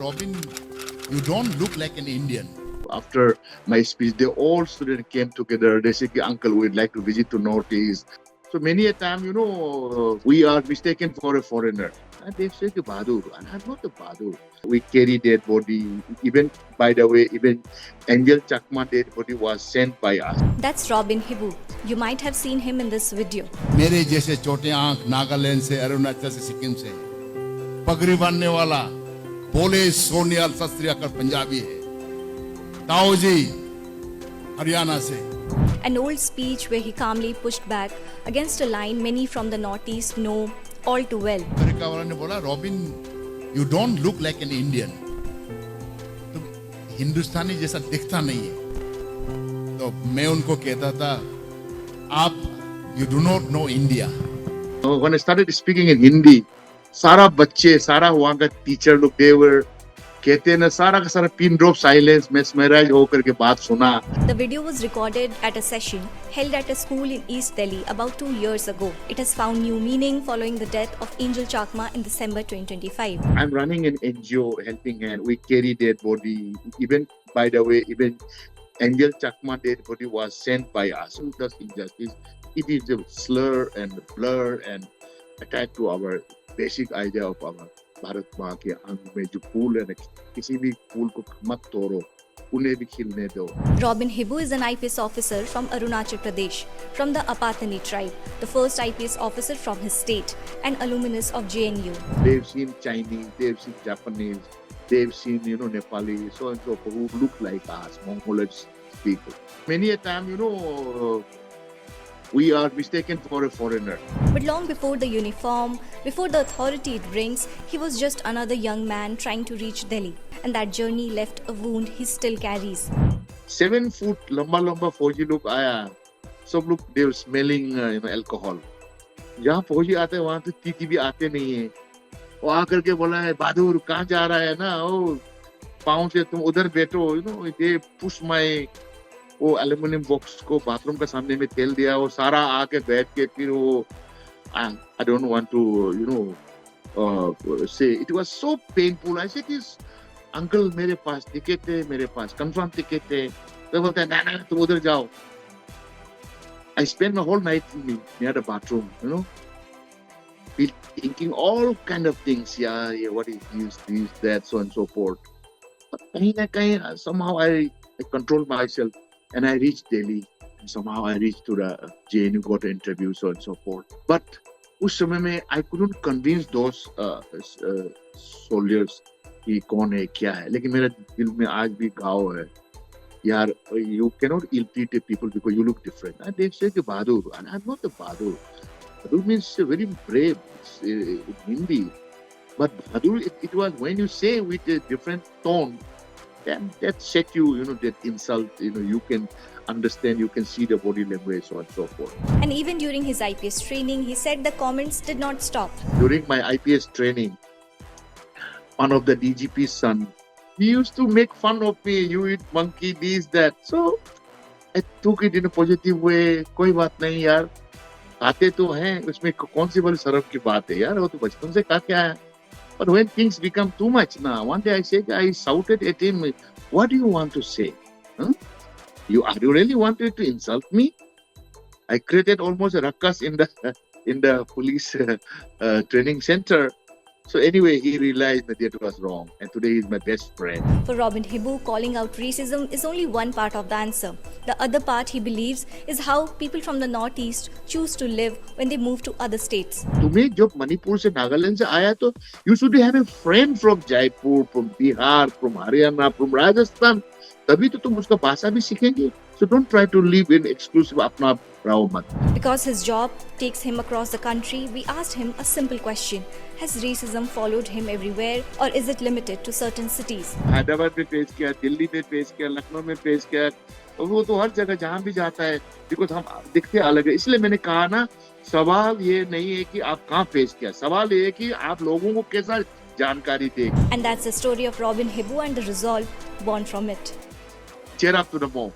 Robin, you don't look like an Indian. After my speech, they all students came together. They said, "Uncle, we'd like to visit to Northeast." So many a time, we are mistaken for a foreigner. And they say, Bahadur, and I'm not a Bahadur. We carry dead body. Even, by the way, even Angel Chakma dead body was sent by us. That's Robin Hibu. You might have seen him in this video. मेरे जैसे छोटे आंख नागालैंड से, अरुणाचल से, सिक्किम से, पगड़ी बांधने वाला, बोले सोनियाल सत श्री अकाल पंजाबी है, ताऊ जी हरियाणा से. An old speech where he calmly pushed back against a line many from the Northeast know all too well. America वाला ने बोला, robin, you don't look like an Indian. तुम हिंदुस्तानी जैसा दिखता नहीं है. तो मैं उनको कहता था, आप you do not know India. When I started speaking in Hindi, सारा बच्चे, सारा वहाँ का टीचर लोग, they were कहते हैं ना, सारा का सारा pin drop silence, mesmerized होकर के बात सुना. The video was recorded at a session held at a school in East Delhi about 2 years ago. It has found new meaning following the death of Angel Chakma in December 2025. I'm running an NGO helping hand. We carry dead body. Even, by the way, even Angel Chakma dead body was sent by us. So that's injustice. It is a slur and blur and attached to our basic idea of our Bharat माँ के अंग में जो फूल है, किसी भी फूल को मत तोड़ो, उन्हें भी खिलने दो. Robin Hibu is an IPS officer from Arunachal Pradesh, from the Apatani tribe, the first IPS officer from his state, and alumnus of JNU. They've seen Chinese, they've seen Japanese, they've seen, Nepali, so and so forth, who look like us, Mongolian people. Many a time, we are mistaken for a foreigner. But long before the uniform, before the authority it brings, he was just another young man trying to reach Delhi. And that journey left a wound he still carries. 7 foot लंबा फौजी लोग आया, सब लोग they were smelling alcohol. जहाँ फौजी आते हैं वहाँ तो तीती भी आते नहीं है. वो आकर के बोला है, बहादुर कहाँ जा रहा है ना, ओ पाँव से तुम उधर बैठो. they push my वो एल्यूमिनियम बॉक्स को बाथरूम के सामने में तेल दिया, वो सारा आके बैठ के फिर वो I don't want to say it was so painful. I said, this uncle, मेरे पास टिकट है, मेरे पास कंफर्म टिकट है. तो बोलता है, ना तुम उधर जाओ. I spent my whole night near the bathroom, thinking all kind of things. Yeah, what is this, that, so and so forth. But कहीं ना कहीं somehow I controlled myself. And I reached Delhi, and somehow I reached to the JNU, got an interview, so and so forth. But उस समय में I couldn't convince those soldiers कि कौन है, क्या है. लेकिन मेरे दिल में आज भी घाव है. यार, you cannot ill-treat people because you look different. And they say कि Bahadur, and I'm not a Bahadur. Bahadur means very brave in Hindi. But Bahadur, it was when you say with a different tone, then that set you, that insult, you can understand, you can see the body language, so on and so forth. And even during his IPS training, he said the comments did not stop. During my IPS training, one of the DGP's son, he used to make fun of me. You eat monkey, this, that. So I took it in a positive way. कोई बात नहीं यार, आते तो हैं, उसमें कौन सी बड़ी शर्म की बात है यार, वो तो बचपन से खा के आया. But when things become too much now, one day I shouted at him, what do you want to say? Huh? You really wanted to insult me? I created almost a ruckus in the police training center. So anyway, he realized that it was wrong, and today he's my best friend. For Robin Hibu, calling out racism is only one part of the answer. The other part, he believes, is how people from the Northeast choose to live when they move to other states. तुम्हें जब मणिपुर से नागालैंड से आया तो you should have a friend from Jaipur, from Bihar, from Haryana, from Rajasthan. तभी तो तुम उसका भाषा भी सीखेंगे. So don't try to live in exclusive अपना रहो मत. Because his job takes him across the country, we asked him a simple question. Has racism followed him everywhere, or is it limited to certain cities? Hyderabad में पेश किया, दिल्ली में पेश किया, लखनऊ में पेश किया, वो तो हर जगह जहाँ भी जाता है, बिकॉज हम दिखते अलग है. इसलिए मैंने कहा ना, सवाल ये नहीं है कि आप कहाँ पेश किया, सवाल ये है कि आप लोगों को कैसा जानकारी दे. And that's the story of Robin Hibu and the resolve born from it. Cheer up to the mob.